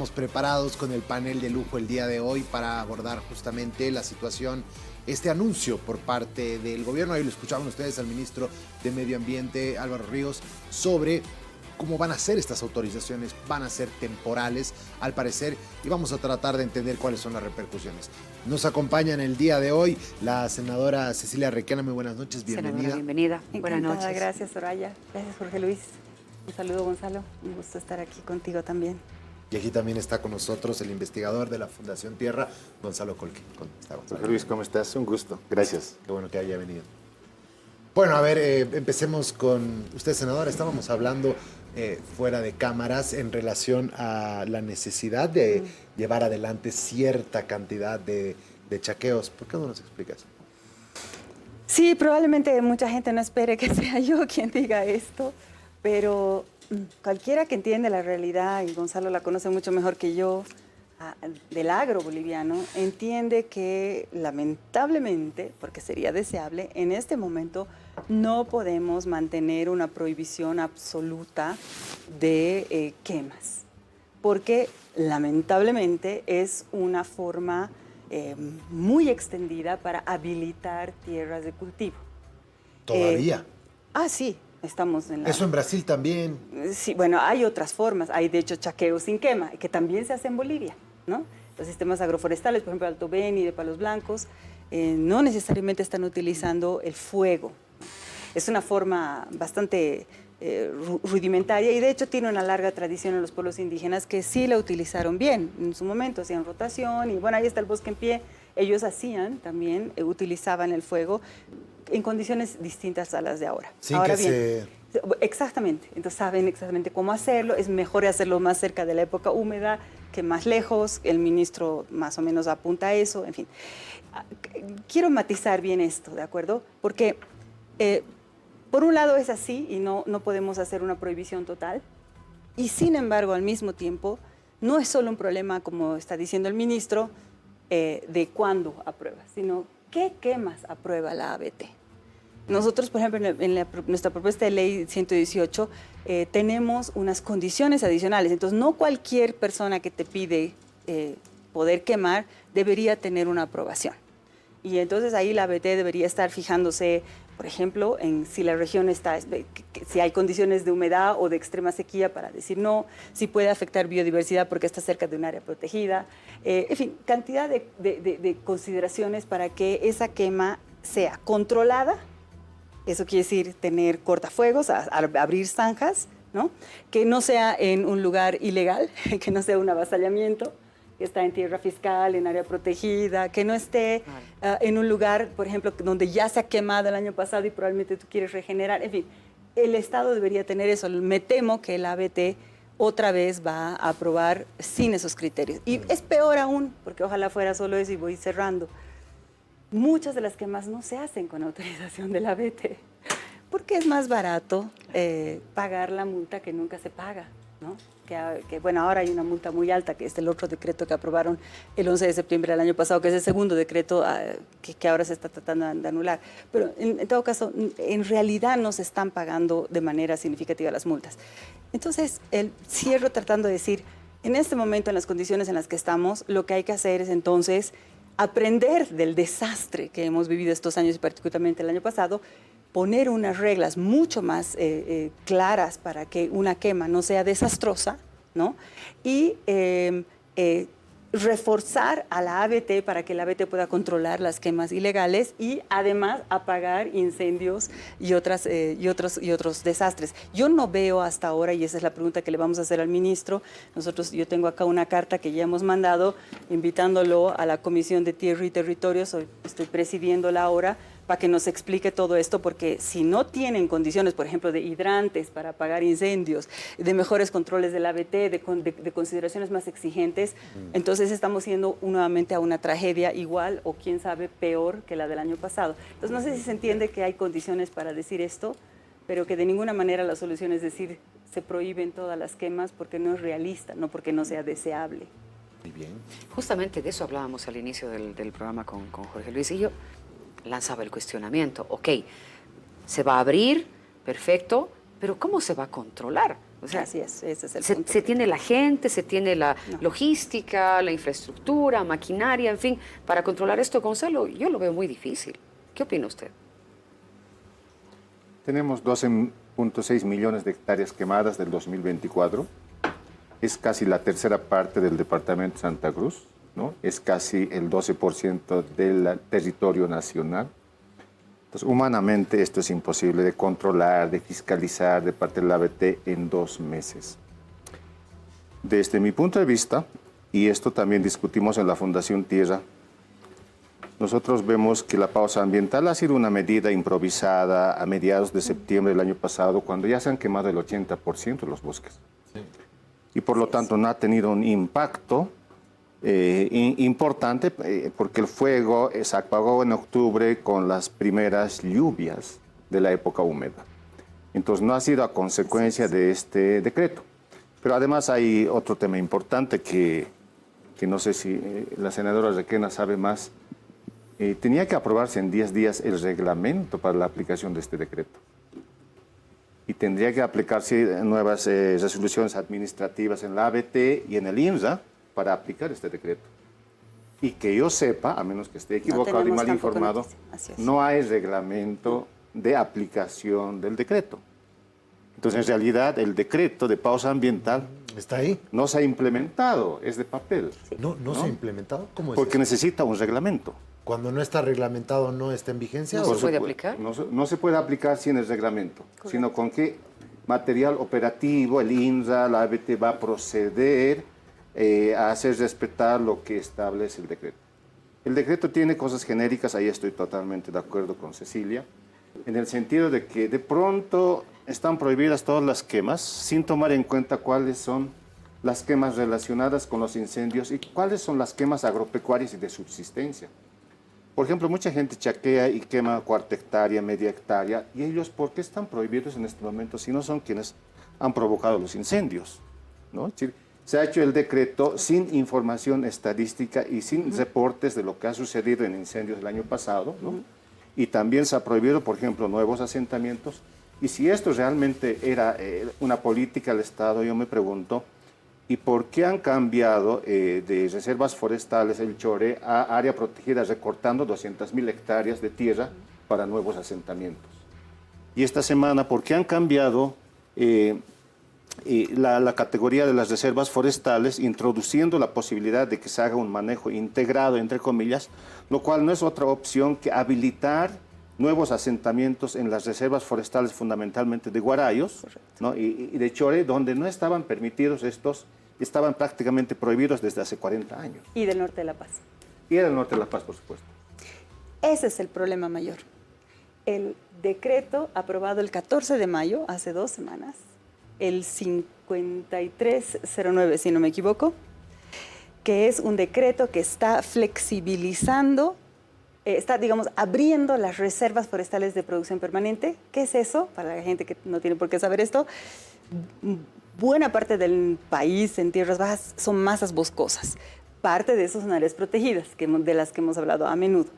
Estamos preparados con el panel de lujo el día de hoy para abordar justamente la situación, este anuncio por parte del gobierno. Ahí lo escuchaban ustedes al ministro de Medio Ambiente, Álvaro Ríos, sobre cómo van a ser estas autorizaciones. Van a ser temporales, al parecer, y vamos a tratar de entender cuáles son las repercusiones. Nos acompaña en el día de hoy la senadora Cecilia Requena. Muy buenas noches, bienvenida. Senadora, bienvenida. Buenas noches. Gracias, Soraya. Gracias, Jorge Luis. Un saludo, Gonzalo. Un gusto estar aquí contigo también. Y aquí también está con nosotros el investigador de la Fundación Tierra, Gonzalo Colque. ¿Cómo está, Gonzalo? Jorge Luis, ¿cómo estás? Un gusto. Gracias. Qué bueno que haya venido. Bueno, a ver, empecemos con usted, senadora. Estábamos hablando fuera de cámaras en relación a la necesidad de llevar adelante cierta cantidad de chaqueos. ¿Por qué no nos explicas? Sí, probablemente mucha gente no espere que sea yo quien diga esto, pero cualquiera que entiende la realidad, y Gonzalo la conoce mucho mejor que yo, del agro boliviano, entiende que lamentablemente, porque sería deseable, en este momento no podemos mantener una prohibición absoluta de quemas, porque lamentablemente es una forma muy extendida para habilitar tierras de cultivo. ¿Todavía? Sí. Estamos en la... Eso en Brasil también. Sí, bueno, hay otras formas. Hay, de hecho, chaqueos sin quema, que también se hace en Bolivia, ¿no? Los sistemas agroforestales, por ejemplo, Alto Beni, de Palos Blancos, no necesariamente están utilizando el fuego. Es una forma bastante rudimentaria y, de hecho, tiene una larga tradición en los pueblos indígenas que sí la utilizaron bien. En su momento hacían rotación y, bueno, ahí está el bosque en pie. Ellos hacían también, utilizaban el fuego en condiciones distintas a las de ahora. Ahora bien, exactamente, entonces saben exactamente cómo hacerlo, es mejor hacerlo más cerca de la época húmeda que más lejos, el ministro más o menos apunta a eso, en fin. Quiero matizar bien esto, ¿de acuerdo? Porque por un lado es así y no podemos hacer una prohibición total, y sin embargo al mismo tiempo no es solo un problema, como está diciendo el ministro, de cuándo aprueba, sino qué quemas aprueba la ABT. Nosotros, por ejemplo, en nuestra propuesta de ley 118, tenemos unas condiciones adicionales. Entonces, no cualquier persona que te pide poder quemar debería tener una aprobación. Y entonces ahí la ABT debería estar fijándose, por ejemplo, en si la región está, si hay condiciones de humedad o de extrema sequía para decir no, si puede afectar biodiversidad porque está cerca de un área protegida. En fin, cantidad de consideraciones para que esa quema sea controlada. Eso quiere decir tener cortafuegos, abrir zanjas, ¿no? Que no sea en un lugar ilegal, que no sea un avasallamiento, que está en tierra fiscal, en área protegida, que no esté en un lugar, por ejemplo, donde ya se ha quemado el año pasado y probablemente tú quieres regenerar. En fin, el Estado debería tener eso. Me temo que el ABT otra vez va a aprobar sin esos criterios. Y es peor aún, porque ojalá fuera solo eso y voy cerrando. Muchas de las quemas no se hacen con autorización del ABT, porque es más barato pagar la multa que nunca se paga, ¿no? Que, bueno, ahora hay una multa muy alta, que es el otro decreto que aprobaron el 11 de septiembre del año pasado, que es el segundo decreto que ahora se está tratando de anular. Pero en todo caso, en realidad no se están pagando de manera significativa las multas. Entonces, cierro tratando de decir, en este momento, en las condiciones en las que estamos, lo que hay que hacer es entonces aprender del desastre que hemos vivido estos años y particularmente el año pasado, poner unas reglas mucho más claras para que una quema no sea desastrosa, ¿no? Y reforzar a la ABT para que la ABT pueda controlar las quemas ilegales y además apagar incendios y otros desastres. Yo no veo hasta ahora, y esa es la pregunta que le vamos a hacer al ministro, yo tengo acá una carta que ya hemos mandado invitándolo a la Comisión de Tierra y Territorios, estoy presidiéndola ahora, para que nos explique todo esto, porque si no tienen condiciones, por ejemplo, de hidrantes para apagar incendios, de mejores controles del ABT, de consideraciones más exigentes, entonces estamos yendo nuevamente a una tragedia igual o quién sabe peor que la del año pasado. Entonces no sé si se entiende que hay condiciones para decir esto, pero que de ninguna manera la solución es decir se prohíben todas las quemas porque no es realista, no porque no sea deseable. Muy bien. Justamente de eso hablábamos al inicio del programa con Jorge Luis y yo. Lanzaba el cuestionamiento, ok, se va a abrir, perfecto, pero ¿cómo se va a controlar? O sea, Así es, ese es el se, punto. se tiene la gente, se tiene la No. logística, la infraestructura, maquinaria, en fin, para controlar esto, Gonzalo, yo lo veo muy difícil. ¿Qué opina usted? Tenemos 12.6 millones de hectáreas quemadas del 2024. Es casi la tercera parte del departamento de Santa Cruz, ¿no? Es casi el 12% del territorio nacional. Entonces, humanamente esto es imposible de controlar, de fiscalizar de parte del ABT en 2 meses. Desde mi punto de vista, y esto también discutimos en la Fundación Tierra, nosotros vemos que la pausa ambiental ha sido una medida improvisada a mediados de septiembre del año pasado, cuando ya se han quemado el 80% de los bosques. Sí. Y por lo tanto no ha tenido un impacto importante porque el fuego se apagó en octubre con las primeras lluvias de la época húmeda. Entonces no ha sido a consecuencia de este decreto. Pero además hay otro tema importante que no sé si la senadora Requena sabe más. Tenía que aprobarse en 10 días el reglamento para la aplicación de este decreto. Y tendría que aplicarse nuevas resoluciones administrativas en la ABT y en el INRA para aplicar este decreto. Y que yo sepa, a menos que esté equivocado y mal informado, no hay reglamento de aplicación del decreto. Entonces, en realidad, el decreto de pausa ambiental ¿está ahí? No se ha implementado, es de papel. ¿No se ha implementado? ¿Cómo es Porque eso? necesita un reglamento. Cuando no está reglamentado, ¿no está en vigencia? ¿No se puede aplicar? No se puede aplicar sin el reglamento, sino con qué material operativo el INRA, la ABT va a proceder a hacer respetar lo que establece el decreto. El decreto tiene cosas genéricas, ahí estoy totalmente de acuerdo con Cecilia, en el sentido de que de pronto están prohibidas todas las quemas sin tomar en cuenta cuáles son las quemas relacionadas con los incendios y cuáles son las quemas agropecuarias y de subsistencia. Por ejemplo, mucha gente chaquea y quema 1/4 hectárea, media hectárea, y ellos, ¿por qué están prohibidos en este momento si no son quienes han provocado los incendios? ¿No? Es decir, se ha hecho el decreto sin información estadística y sin reportes de lo que ha sucedido en incendios el año pasado, ¿no? Y también se ha prohibido, por ejemplo, nuevos asentamientos. Y si esto realmente era una política del Estado, yo me pregunto, ¿y por qué han cambiado de reservas forestales el Chore a área protegida, recortando 200.000 hectáreas de tierra para nuevos asentamientos? Y esta semana, ¿por qué han cambiado la categoría de las reservas forestales, introduciendo la posibilidad de que se haga un manejo integrado, entre comillas, lo cual no es otra opción que habilitar nuevos asentamientos en las reservas forestales, fundamentalmente de Guarayos, ¿no? y de Chore, donde no estaban permitidos estos, estaban prácticamente prohibidos desde hace 40 años. Y del norte de La Paz. Y del norte de La Paz, por supuesto. Ese es el problema mayor. El decreto aprobado el 14 de mayo, hace 2 semanas, el 5309, si no me equivoco, que es un decreto que está flexibilizando, está, digamos, abriendo las reservas forestales de producción permanente. ¿Qué es eso? Para la gente que no tiene por qué saber esto, buena parte del país en tierras bajas son masas boscosas. Parte de eso son áreas protegidas, de las que hemos hablado a menudo.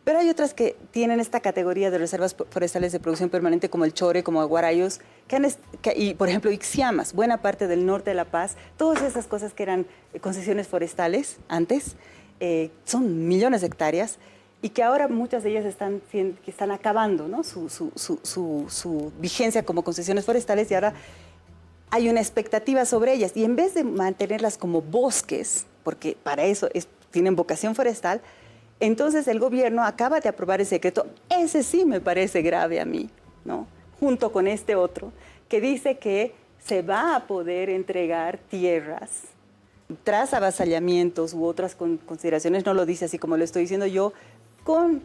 Pero hay otras que tienen esta categoría de reservas forestales de producción permanente, como el Chore, como Guarayos, y por ejemplo Ixiamas, buena parte del norte de La Paz, todas esas cosas que eran concesiones forestales antes, son millones de hectáreas, y que ahora muchas de ellas están acabando, ¿no? su vigencia como concesiones forestales, y ahora hay una expectativa sobre ellas. Y en vez de mantenerlas como bosques, porque para eso tienen vocación forestal, entonces el gobierno acaba de aprobar ese decreto. Ese sí me parece grave a mí, ¿no? Junto con este otro, que dice que se va a poder entregar tierras tras avasallamientos u otras consideraciones, no lo dice así como lo estoy diciendo yo,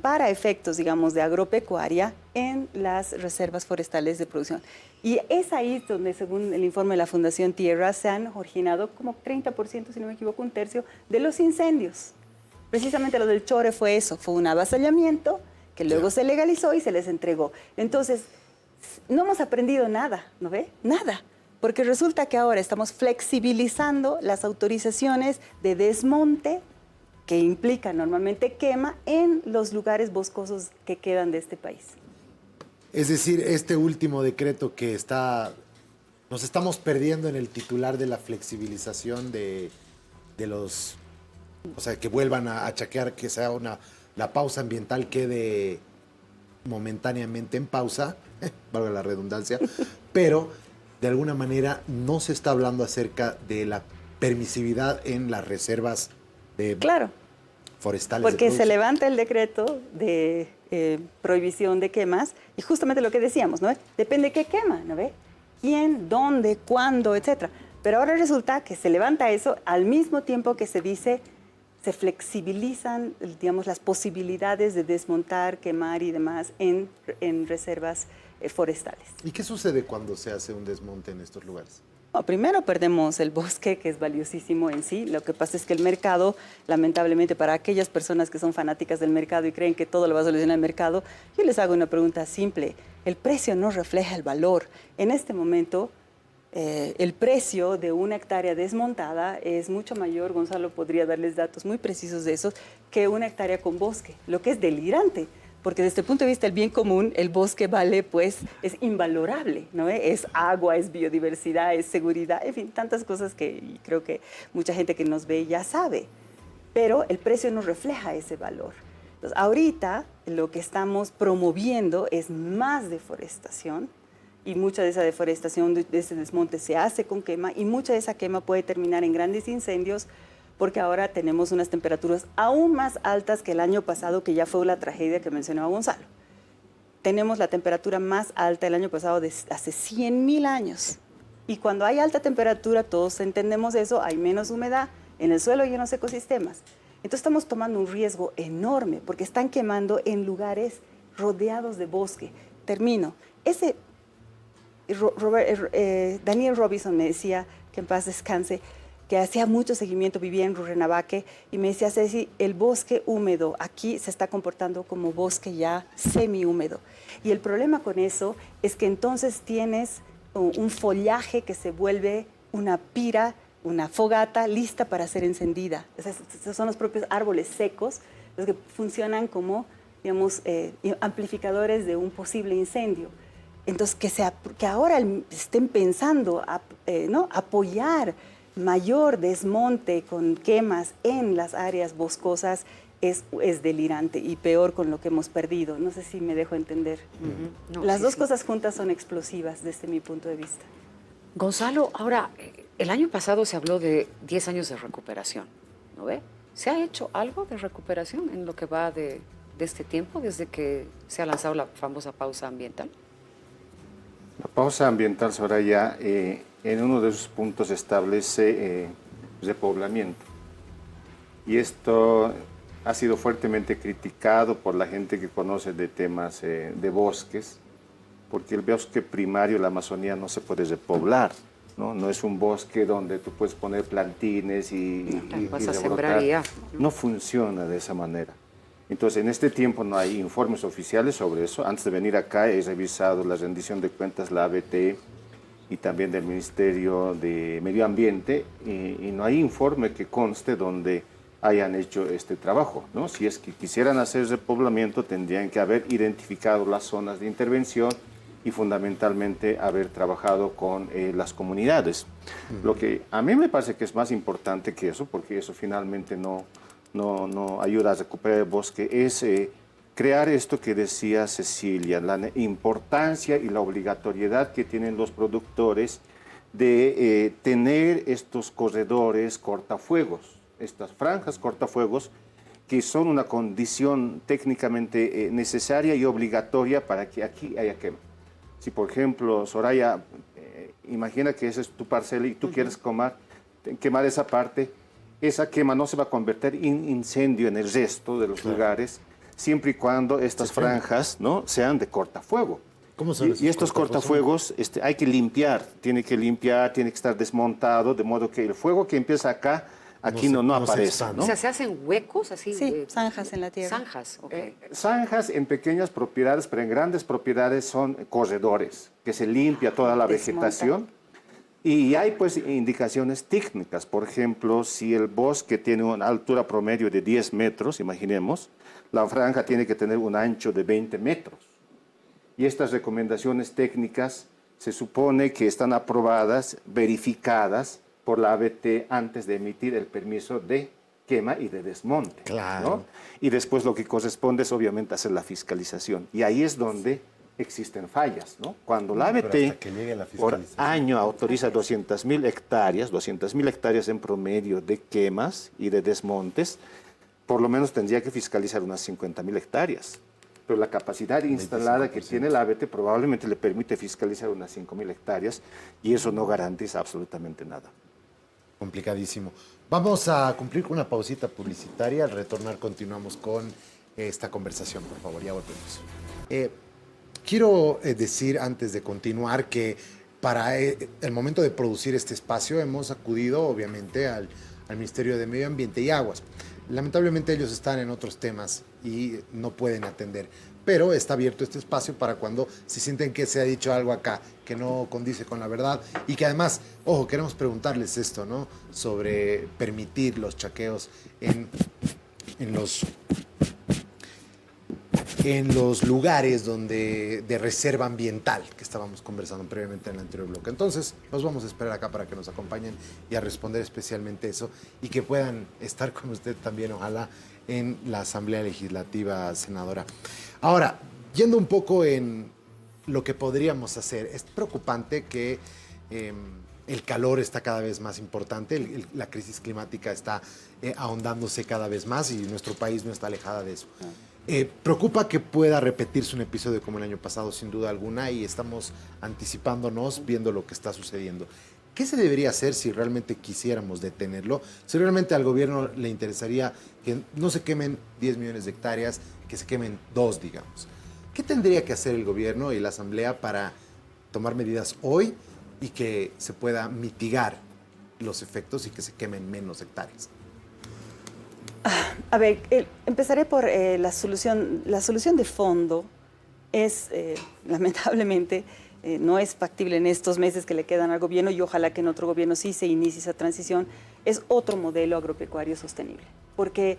para efectos, digamos, de agropecuaria en las reservas forestales de producción. Y es ahí donde, según el informe de la Fundación Tierra, se han originado como 30%, si no me equivoco, 1/3 de los incendios. Precisamente lo del Chore fue eso, fue un avasallamiento que luego se legalizó y se les entregó. Entonces, no hemos aprendido nada, ¿no ve? Nada. Porque resulta que ahora estamos flexibilizando las autorizaciones de desmonte que implican normalmente quema en los lugares boscosos que quedan de este país. Es decir, este último decreto que nos estamos perdiendo en el titular de la flexibilización de los, o sea, que vuelvan a chequear que sea la pausa ambiental quede momentáneamente en pausa, valga la redundancia, pero de alguna manera no se está hablando acerca de la permisividad en las reservas Claro, forestales. porque se levanta el decreto de prohibición de quemas y justamente lo que decíamos, ¿no? Depende qué quema, ¿no ve? ¿Quién, dónde, cuándo, etcétera? Pero ahora resulta que se levanta eso al mismo tiempo que se dice, se flexibilizan, digamos, las posibilidades de desmontar, quemar y demás en reservas forestales. ¿Y qué sucede cuando se hace un desmonte en estos lugares? No, primero perdemos el bosque, que es valiosísimo en sí. Lo que pasa es que el mercado, lamentablemente, para aquellas personas que son fanáticas del mercado y creen que todo lo va a solucionar el mercado, yo les hago una pregunta simple. El precio no refleja el valor. En este momento, el precio de una hectárea desmontada es mucho mayor, Gonzalo podría darles datos muy precisos de eso, que una hectárea con bosque, lo que es delirante. Porque desde el punto de vista del bien común, el bosque vale, pues, es invalorable, ¿no? Es agua, es biodiversidad, es seguridad, en fin, tantas cosas que creo que mucha gente que nos ve ya sabe. Pero el precio no refleja ese valor. Entonces, ahorita lo que estamos promoviendo es más deforestación y mucha de esa deforestación, de ese desmonte se hace con quema y mucha de esa quema puede terminar en grandes incendios porque ahora tenemos unas temperaturas aún más altas que el año pasado, que ya fue la tragedia que mencionaba Gonzalo. Tenemos la temperatura más alta el año pasado de hace 100.000 años. Y cuando hay alta temperatura, todos entendemos eso, hay menos humedad en el suelo y en los ecosistemas. Entonces estamos tomando un riesgo enorme porque están quemando en lugares rodeados de bosque. Termino. Daniel Robinson me decía, que en paz descanse, que hacía mucho seguimiento, vivía en Rurrenabaque, y me decía, Ceci, el bosque húmedo aquí se está comportando como bosque ya semihúmedo. Y el problema con eso es que entonces tienes un follaje que se vuelve una pira, una fogata lista para ser encendida. O sea, esos son los propios árboles secos los que funcionan como, digamos, amplificadores de un posible incendio. Entonces, que ahora estén pensando ¿no? apoyar mayor desmonte con quemas en las áreas boscosas es delirante y peor con lo que hemos perdido. No sé si me dejo entender. No, Las sí, dos sí. cosas juntas son explosivas desde mi punto de vista. Gonzalo, ahora, el año pasado se habló de 10 años de recuperación, ¿no ve? ¿Se ha hecho algo de recuperación en lo que va de este tiempo, desde que se ha lanzado la famosa pausa ambiental? La pausa ambiental, Soraya, en uno de sus puntos establece repoblamiento. Y esto ha sido fuertemente criticado por la gente que conoce de temas de bosques, porque el bosque primario, la Amazonía, no se puede repoblar, ¿no? No es un bosque donde tú puedes poner plantines y Vas a rebrotar. sembrar y ya. No funciona de esa manera. Entonces, en este tiempo no hay informes oficiales sobre eso. Antes de venir acá he revisado la rendición de cuentas, la ABT y también del Ministerio de Medio Ambiente, y no hay informe que conste donde hayan hecho este trabajo, ¿no? Si es que quisieran hacer repoblamiento, tendrían que haber identificado las zonas de intervención y fundamentalmente haber trabajado con las comunidades. Lo que a mí me parece que es más importante que eso, porque eso finalmente no ayuda a recuperar el bosque, es crear esto que decía Cecilia, la importancia y la obligatoriedad que tienen los productores de tener estos corredores cortafuegos, estas franjas cortafuegos, que son una condición técnicamente necesaria y obligatoria para que aquí haya quema. Si, por ejemplo, Soraya, imagina que esa es tu parcela y tú quieres quemar esa parte, esa quema no se va a convertir en incendio en el resto de los lugares, siempre y cuando estas franjas, ¿no?, sean de cortafuego. ¿Cómo son esos Y estos cortafuegos hay que limpiar, tiene que estar desmontado, de modo que el fuego que empieza acá, aquí no aparece, ¿no? O sea, ¿se hacen huecos así? Sí, zanjas en la tierra. Zanjas, ok. Zanjas en pequeñas propiedades, pero en grandes propiedades son corredores, que se limpia toda la vegetación. Y hay pues indicaciones técnicas. Por ejemplo, si el bosque tiene una altura promedio de 10 metros, imaginemos, la franja tiene que tener un ancho de 20 metros. Y estas recomendaciones técnicas se supone que están aprobadas, verificadas por la ABT antes de emitir el permiso de quema y de desmonte. Claro. ¿No? Y después lo que corresponde es obviamente hacer la fiscalización. Y ahí es donde existen fallas, ¿no? Cuando la Pero ABT hasta que llegue la por fiscalización. año autoriza 200.000 hectáreas en promedio de quemas y de desmontes, por lo menos tendría que fiscalizar unas 50.000 hectáreas. Pero la capacidad instalada que tiene la ABT probablemente le permite fiscalizar unas 5.000 hectáreas y eso no garantiza absolutamente nada. Complicadísimo. Vamos a cumplir con una pausita publicitaria. Al retornar continuamos con esta conversación, por favor, ya volvemos. Quiero decir antes de continuar que para el momento de producir este espacio hemos acudido obviamente al Ministerio de Medio Ambiente y Aguas. Lamentablemente ellos están en otros temas y no pueden atender, pero está abierto este espacio para cuando se sienten que se ha dicho algo acá que no condice con la verdad y que además, ojo, queremos preguntarles esto, ¿no? Sobre permitir los chaqueos en los lugares de reserva ambiental que estábamos conversando previamente en el anterior bloque. Entonces, los vamos a esperar acá para que nos acompañen y a responder especialmente eso y que puedan estar con usted también, ojalá, en la Asamblea Legislativa, senadora. Ahora, yendo un poco en lo que podríamos hacer, es preocupante que el calor está cada vez más importante, la crisis climática está ahondándose cada vez más y nuestro país no está alejada de eso. Preocupa que pueda repetirse un episodio como el año pasado, sin duda alguna, y estamos anticipándonos, viendo lo que está sucediendo. ¿Qué se debería hacer si realmente quisiéramos detenerlo? Si realmente al gobierno le interesaría que no se quemen 10 millones de hectáreas, que se quemen 2, digamos. ¿Qué tendría que hacer el gobierno y la Asamblea para tomar medidas hoy y que se pueda mitigar los efectos y que se quemen menos hectáreas? A ver, empezaré por la solución. La solución de fondo es, lamentablemente, no es factible en estos meses que le quedan al gobierno y ojalá que en otro gobierno sí se inicie esa transición, es otro modelo agropecuario sostenible. Porque,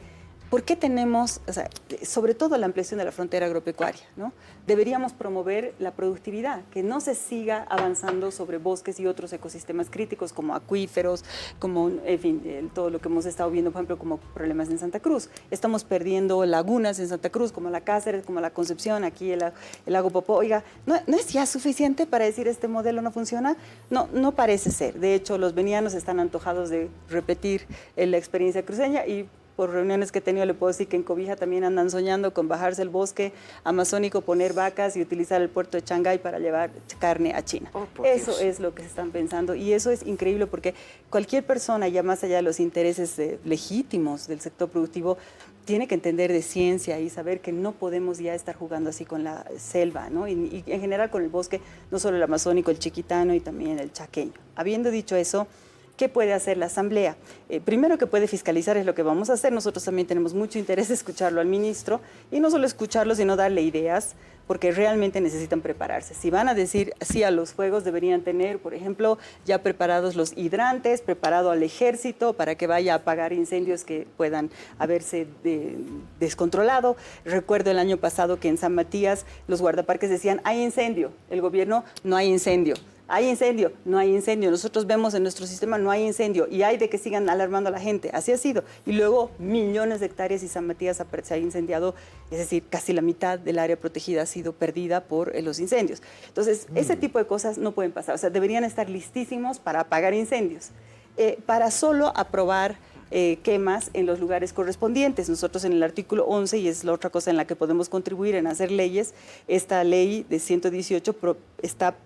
¿por qué tenemos, o sea, sobre todo la ampliación de la frontera agropecuaria, ¿no? Deberíamos promover la productividad, que no se siga avanzando sobre bosques y otros ecosistemas críticos como acuíferos, como, en fin, todo lo que hemos estado viendo, por ejemplo, como problemas en Santa Cruz. Estamos perdiendo lagunas en Santa Cruz, como la Cáceres, como la Concepción, aquí el lago Popó. Oiga, ¿no es ya suficiente para decir este modelo no funciona? No, no parece ser. De hecho, los venianos están antojados de repetir la experiencia cruceña y por reuniones que he tenido le puedo decir que en Cobija también andan soñando con bajarse el bosque amazónico, poner vacas y utilizar el puerto de Shanghái para llevar carne a China. Eso es lo que se están pensando y eso es increíble porque cualquier persona, ya más allá de los intereses legítimos del sector productivo, tiene que entender de ciencia y saber que no podemos ya estar jugando así con la selva, ¿no? Y en general con el bosque, no solo el amazónico, el chiquitano y también el chaqueño. Habiendo dicho eso, ¿qué puede hacer la Asamblea? Primero que puede fiscalizar es lo que vamos a hacer. Nosotros también tenemos mucho interés en escucharlo al ministro y no solo escucharlo, sino darle ideas, porque realmente necesitan prepararse. Si van a decir sí a los fuegos, deberían tener, por ejemplo, ya preparados los hidrantes, preparado al ejército para que vaya a apagar incendios que puedan haberse descontrolado. Recuerdo el año pasado que en San Matías los guardaparques decían, hay incendio. El gobierno, no hay incendio. Hay incendio, no hay incendio. Nosotros vemos en nuestro sistema no hay incendio y hay de que sigan alarmando a la gente. Así ha sido. Y luego millones de hectáreas y San Matías se ha incendiado, es decir, casi la mitad del área protegida ha sido perdida por los incendios. Entonces, ese tipo de cosas no pueden pasar. O sea, deberían estar listísimos para apagar incendios. Para solo aprobar quemas en los lugares correspondientes. Nosotros en el artículo 11, y es la otra cosa en la que podemos contribuir en hacer leyes, esta ley de 118 está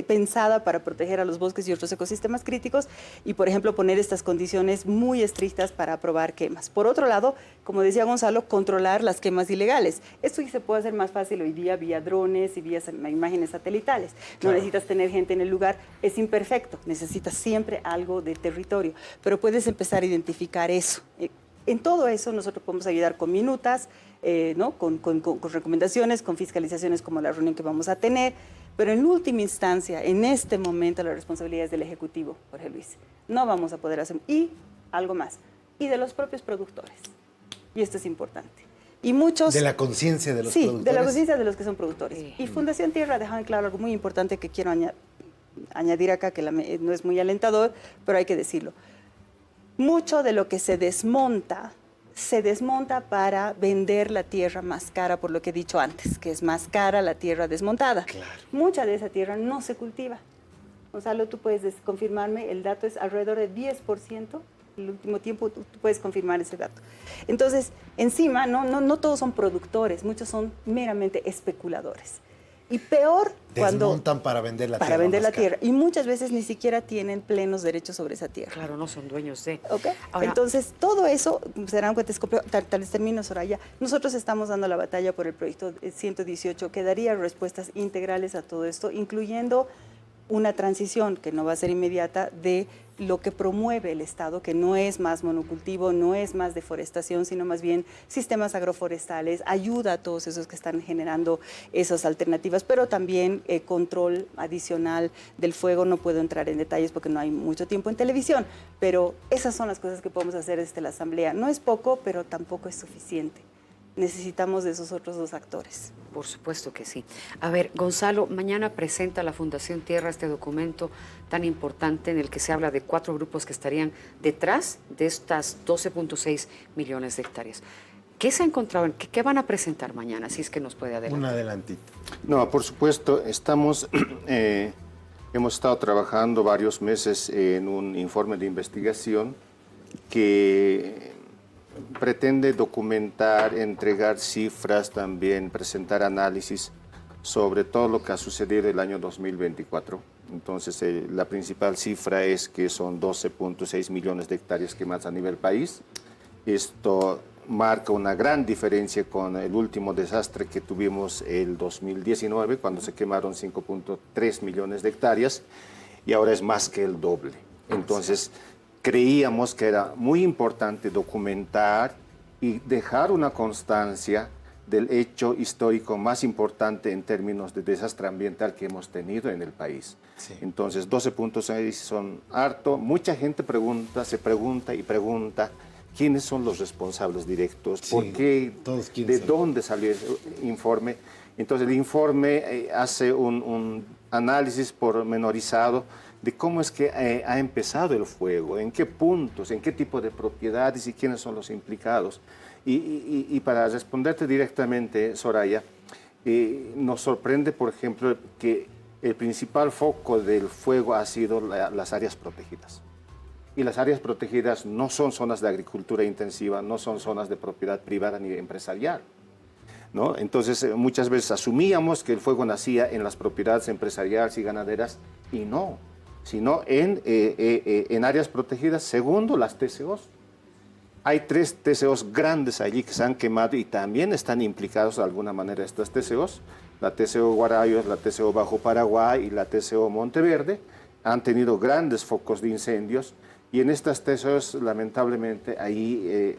pensada para proteger a los bosques y otros ecosistemas críticos y, por ejemplo, poner estas condiciones muy estrictas para aprobar quemas. Por otro lado, como decía Gonzalo, controlar las quemas ilegales. Esto se puede hacer más fácil hoy día vía drones y vía imágenes satelitales. No necesitas tener gente en el lugar, es imperfecto, necesitas siempre algo de territorio, pero puedes empezar a identificar eso. En todo eso nosotros podemos ayudar con minutas, ¿no? con recomendaciones, con fiscalizaciones como la reunión que vamos a tener, pero en última instancia, en este momento, la responsabilidad es del Ejecutivo, Jorge Luis. No vamos a poder hacer, y algo más, y de los propios productores. Y esto es importante. Y muchos... De la conciencia de los sí, productores. de la conciencia de los que son productores. Sí. Y Fundación Tierra deja en claro algo muy importante que quiero añadir acá, que no es muy alentador, pero hay que decirlo. Mucho de lo que se desmonta para vender la tierra más cara, por lo que he dicho antes, que es más cara la tierra desmontada. Claro. Mucha de esa tierra no se cultiva. Gonzalo, tú puedes confirmarme, el dato es alrededor de 10%. El último tiempo tú puedes confirmar ese dato. Entonces, encima, no todos son productores, muchos son meramente especuladores. Y peor cuando... Desmontan para vender la tierra. Para vender más la cara. tierra. Y muchas veces ni siquiera tienen plenos derechos sobre esa tierra. Claro, no son dueños de. ¿Ok? Ahora, Entonces, todo eso, se darán cuenta, es complejo. Tal vez termino, Soraya. Nosotros estamos dando la batalla por el proyecto 118, que daría respuestas integrales a todo esto, incluyendo una transición, que no va a ser inmediata, de lo que promueve el Estado, que no es más monocultivo, no es más deforestación, sino más bien sistemas agroforestales, ayuda a todos esos que están generando esas alternativas, pero también control adicional del fuego. No puedo entrar en detalles porque no hay mucho tiempo en televisión, pero esas son las cosas que podemos hacer desde la Asamblea. No es poco, pero tampoco es suficiente. Necesitamos de esos otros dos actores. por supuesto que sí. A ver, Gonzalo, mañana presenta la Fundación Tierra este documento tan importante en el que se habla de 4 grupos que estarían detrás de estas 12.6 millones de hectáreas. ¿Qué se ha encontrado? ¿Qué van a presentar mañana? Si es que nos puede adelantar. Un adelantito. No, por supuesto, hemos estado trabajando varios meses en un informe de investigación que pretende documentar, entregar cifras, también presentar análisis sobre todo lo que ha sucedido el año 2024. Entonces, la principal cifra es que son 12.6 millones de hectáreas quemadas a nivel país. Esto marca una gran diferencia con el último desastre que tuvimos el 2019, cuando se quemaron 5.3 millones de hectáreas, y ahora es más que el doble. Entonces, creíamos que era muy importante documentar y dejar una constancia del hecho histórico más importante en términos de desastre ambiental que hemos tenido en el país. Sí. Entonces, 12.6 son harto. Mucha gente se pregunta y pregunta, ¿quiénes son los responsables directos? Sí, ¿Por qué? todos quieren ¿De saber. dónde salió ese informe? Entonces, el informe hace un análisis pormenorizado de cómo es que ha empezado el fuego, en qué puntos, en qué tipo de propiedades y quiénes son los implicados. Y para responderte directamente, Soraya, nos sorprende, por ejemplo, que el principal foco del fuego ha sido las áreas protegidas. Y las áreas protegidas no son zonas de agricultura intensiva, no son zonas de propiedad privada ni empresarial, ¿no? Entonces, muchas veces asumíamos que el fuego nacía en las propiedades empresariales y ganaderas, y no, sino en áreas protegidas, segundo las TCOs. Hay 3 TCOs grandes allí que se han quemado y también están implicados de alguna manera estas TCOs. La TCO Guarayos, la TCO Bajo Paraguay y la TCO Monteverde han tenido grandes focos de incendios, y en estas TCOs, lamentablemente, ahí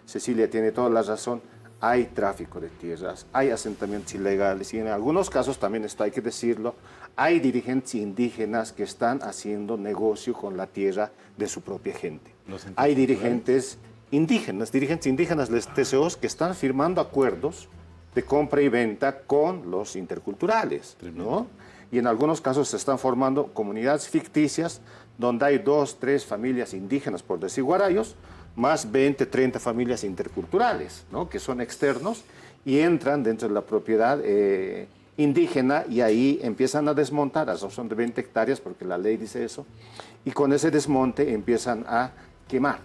Cecilia tiene toda la razón, hay tráfico de tierras, hay asentamientos ilegales y en algunos casos, también esto hay que decirlo, hay dirigentes indígenas que están haciendo negocio con la tierra de su propia gente. Hay dirigentes indígenas de los TCOs que están firmando acuerdos de compra y venta con los interculturales, ¿no? Y en algunos casos se están formando comunidades ficticias donde hay 2, 3 familias indígenas, por decir guarayos, más 20, 30 familias interculturales, ¿no? Que son externos y entran dentro de la propiedad indígena, y ahí empiezan a desmontar, a razón de 20 hectáreas, porque la ley dice eso, y con ese desmonte empiezan a quemar.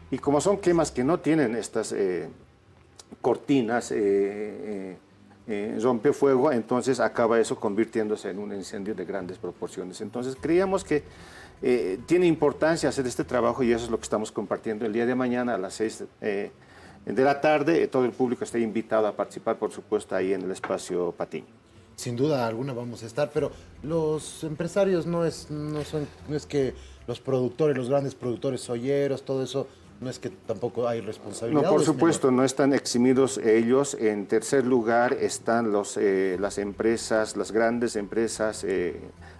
Y como son quemas que no tienen estas cortinas rompefuego, entonces acaba eso convirtiéndose en un incendio de grandes proporciones. Entonces creíamos que tiene importancia hacer este trabajo, y eso es lo que estamos compartiendo el día de mañana a las 6 de la tarde. Todo el público está invitado a participar, por supuesto, ahí en el espacio Patiño. Sin duda alguna vamos a estar, pero los empresarios no es que los productores, los grandes productores soyeros, todo eso, no es que tampoco hay responsabilidad. No, por supuesto, no están eximidos ellos. En tercer lugar están las empresas, las grandes empresas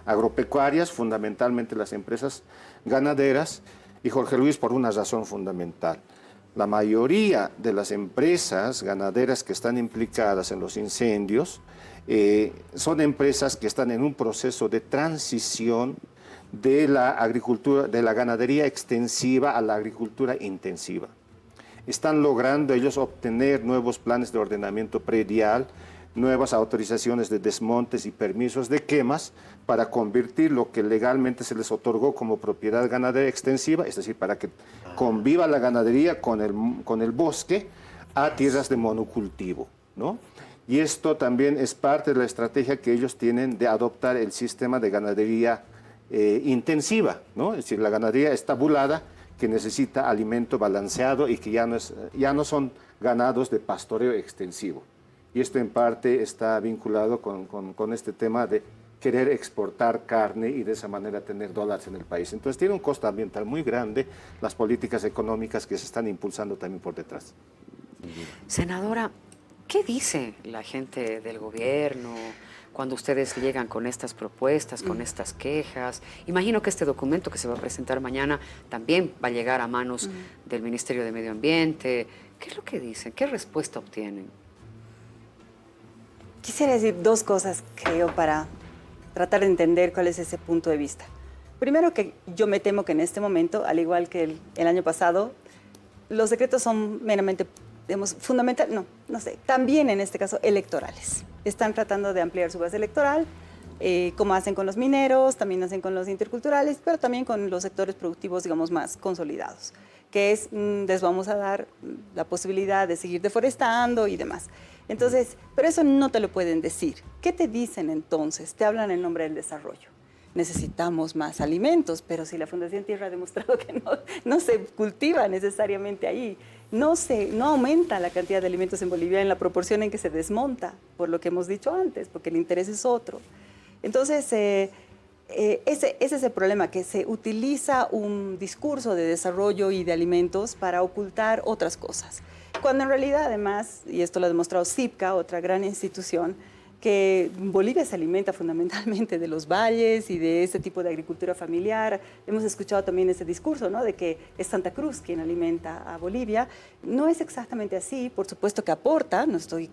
agropecuarias, fundamentalmente las empresas ganaderas, y Jorge Luis, por una razón fundamental. La mayoría de las empresas ganaderas que están implicadas en los incendios son empresas que están en un proceso de transición de la agricultura, de la ganadería extensiva a la agricultura intensiva. Están logrando ellos obtener nuevos planes de ordenamiento predial, nuevas autorizaciones de desmontes y permisos de quemas para convertir lo que legalmente se les otorgó como propiedad ganadera extensiva, es decir, para que conviva la ganadería con el bosque, a tierras de monocultivo, ¿no? Y esto también es parte de la estrategia que ellos tienen de adoptar el sistema de ganadería intensiva, ¿no? Es decir, la ganadería estabulada que necesita alimento balanceado y que ya no son ganados de pastoreo extensivo. Y esto en parte está vinculado con este tema de querer exportar carne y de esa manera tener dólares en el país. Entonces tiene un costo ambiental muy grande las políticas económicas que se están impulsando también por detrás. Senadora, ¿qué dice la gente del gobierno cuando ustedes llegan con estas propuestas, con estas quejas? Imagino que este documento que se va a presentar mañana también va a llegar a manos del Ministerio de Medio Ambiente. ¿Qué es lo que dicen? ¿Qué respuesta obtienen? Quisiera decir dos cosas, creo, para tratar de entender cuál es ese punto de vista. Primero, que yo me temo que en este momento, al igual que el año pasado, los decretos son meramente, digamos, también en este caso electorales. Están tratando de ampliar su base electoral, como hacen con los mineros, también hacen con los interculturales, pero también con los sectores productivos, digamos, más consolidados, que es, les vamos a dar la posibilidad de seguir deforestando y demás. Entonces, pero eso no te lo pueden decir. ¿Qué te dicen entonces? Te hablan en nombre del desarrollo. Necesitamos más alimentos, pero si la Fundación Tierra ha demostrado que no se cultiva necesariamente ahí, no aumenta la cantidad de alimentos en Bolivia en la proporción en que se desmonta, por lo que hemos dicho antes, porque el interés es otro. Entonces, ese es el problema, que se utiliza un discurso de desarrollo y de alimentos para ocultar otras cosas. Cuando en realidad, además, y esto lo ha demostrado CIPCA, otra gran institución, que Bolivia se alimenta fundamentalmente de los valles y de ese tipo de agricultura familiar. Hemos escuchado también ese discurso, ¿no?, de que es Santa Cruz quien alimenta a Bolivia. No es exactamente así, por supuesto que aporta, no estoy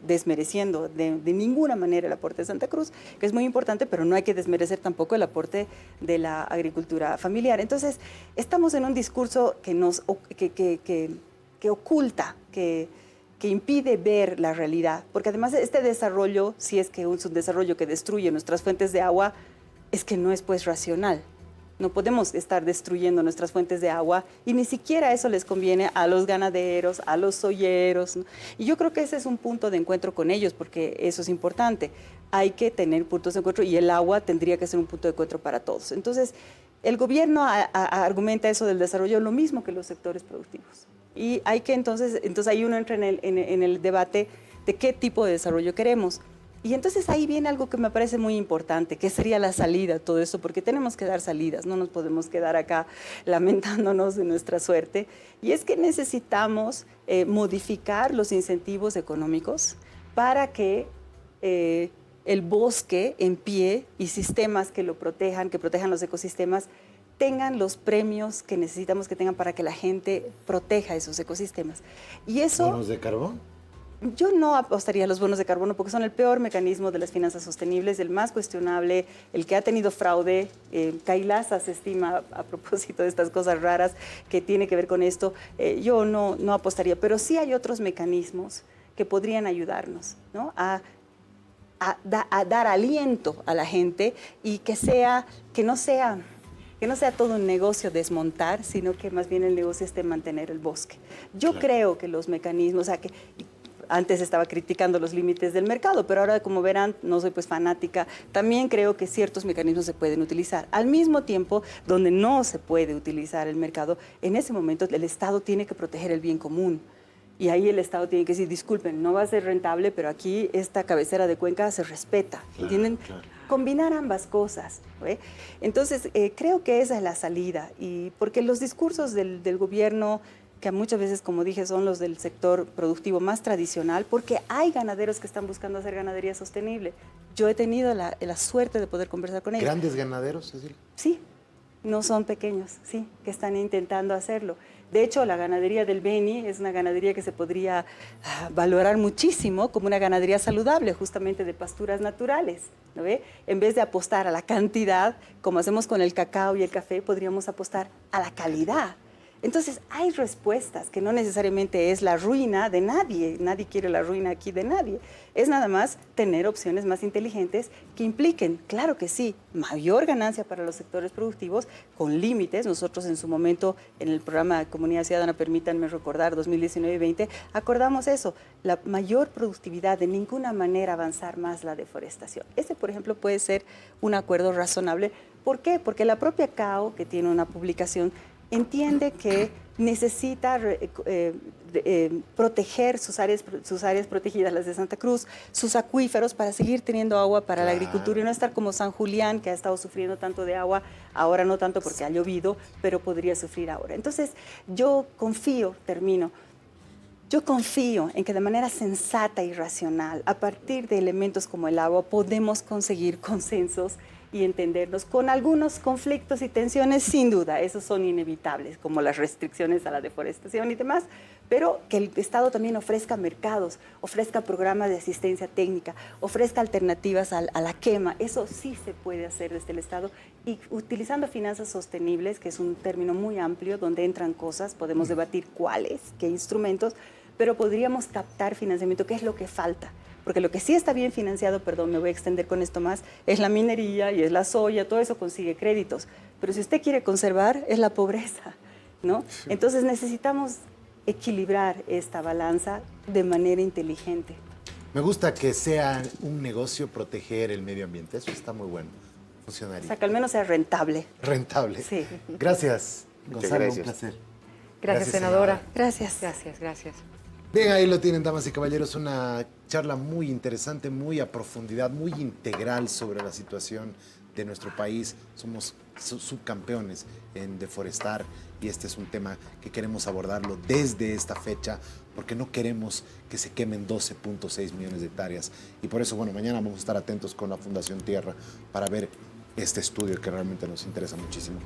desmereciendo de ninguna manera el aporte de Santa Cruz, que es muy importante, pero no hay que desmerecer tampoco el aporte de la agricultura familiar. Entonces, estamos en un discurso que oculta, que impide ver la realidad, porque además este desarrollo, si es que es un desarrollo que destruye nuestras fuentes de agua, es que no es pues racional. No podemos estar destruyendo nuestras fuentes de agua y ni siquiera eso les conviene a los ganaderos, a los soyeros, ¿no? Y yo creo que ese es un punto de encuentro con ellos, porque eso es importante. Hay que tener puntos de encuentro y el agua tendría que ser un punto de encuentro para todos. Entonces, el gobierno argumenta eso del desarrollo lo mismo que los sectores productivos. Y hay que entonces ahí uno entra en el debate de qué tipo de desarrollo queremos. Y entonces ahí viene algo que me parece muy importante, que sería la salida a todo eso, porque tenemos que dar salidas, no nos podemos quedar acá lamentándonos de nuestra suerte. Y es que necesitamos modificar los incentivos económicos para que el bosque en pie y sistemas que lo protejan, que protejan los ecosistemas, tengan los premios que necesitamos que tengan para que la gente proteja esos ecosistemas. Y eso, ¿Bonos de carbón? Yo no apostaría a los bonos de carbono porque son el peor mecanismo de las finanzas sostenibles, el más cuestionable, el que ha tenido fraude. Kailasa se estima, a propósito de estas cosas raras que tiene que ver con esto, yo no apostaría, pero sí hay otros mecanismos que podrían ayudarnos, ¿no?, a dar aliento a la gente y que no sea todo un negocio desmontar, sino que más bien el negocio esté mantener el bosque. Yo creo que los mecanismos, o sea, que antes estaba criticando los límites del mercado, pero ahora, como verán, no soy pues fanática, también creo que ciertos mecanismos se pueden utilizar. Al mismo tiempo, donde no se puede utilizar el mercado, en ese momento el Estado tiene que proteger el bien común. Y ahí el Estado tiene que decir, disculpen, no va a ser rentable, pero aquí esta cabecera de cuenca se respeta. ¿Entienden? Claro. Combinar ambas cosas, ¿ve? Entonces, creo que esa es la salida. Y porque los discursos del gobierno, que muchas veces, como dije, son los del sector productivo más tradicional, porque hay ganaderos que están buscando hacer ganadería sostenible. Yo he tenido la suerte de poder conversar con ellos. ¿Grandes ganaderos, Cecilia? Sí, no son pequeños, sí, que están intentando hacerlo. De hecho, la ganadería del Beni es una ganadería que se podría valorar muchísimo como una ganadería saludable, justamente de pasturas naturales, ¿no ve? En vez de apostar a la cantidad, como hacemos con el cacao y el café, podríamos apostar a la calidad. Entonces, hay respuestas que no necesariamente es la ruina de nadie. Nadie quiere la ruina aquí de nadie. Es nada más tener opciones más inteligentes que impliquen, claro que sí, mayor ganancia para los sectores productivos con límites. Nosotros en su momento, en el programa Comunidad Ciudadana, permítanme recordar, 2019 y 20, acordamos eso, la mayor productividad, de ninguna manera avanzar más la deforestación. Ese, por ejemplo, puede ser un acuerdo razonable. ¿Por qué? Porque la propia CAO, que tiene una publicación, entiende que necesita proteger sus áreas protegidas, las de Santa Cruz, sus acuíferos, para seguir teniendo agua para la agricultura y no estar como San Julián, que ha estado sufriendo tanto de agua, ahora no tanto porque ha llovido, pero podría sufrir ahora. Entonces, yo confío en que de manera sensata y racional, a partir de elementos como el agua, podemos conseguir consensos y entendernos, con algunos conflictos y tensiones, sin duda, esos son inevitables, como las restricciones a la deforestación y demás, pero que el Estado también ofrezca mercados, ofrezca programas de asistencia técnica, ofrezca alternativas a la quema. Eso sí se puede hacer desde el Estado, y utilizando finanzas sostenibles, que es un término muy amplio, donde entran cosas, podemos debatir cuáles, qué instrumentos, pero podríamos captar financiamiento, que es lo que falta. Porque lo que sí está bien financiado, perdón, me voy a extender con esto más, es la minería y es la soya, todo eso consigue créditos. Pero si usted quiere conservar, es la pobreza, ¿no? Entonces necesitamos equilibrar esta balanza de manera inteligente. Me gusta que sea un negocio proteger el medio ambiente, eso está muy bueno, funcionaría. O sea, que al menos sea rentable. Rentable. Sí. Gracias, Muchas Gonzalo, gracias. un placer. Gracias, senadora. Gracias. Gracias, gracias. Bien, ahí lo tienen, damas y caballeros, una charla muy interesante, muy a profundidad, muy integral sobre la situación de nuestro país. Somos subcampeones en deforestar y este es un tema que queremos abordarlo desde esta fecha porque no queremos que se quemen 12.6 millones de hectáreas. Y por eso, bueno, mañana vamos a estar atentos con la Fundación Tierra para ver este estudio que realmente nos interesa muchísimo.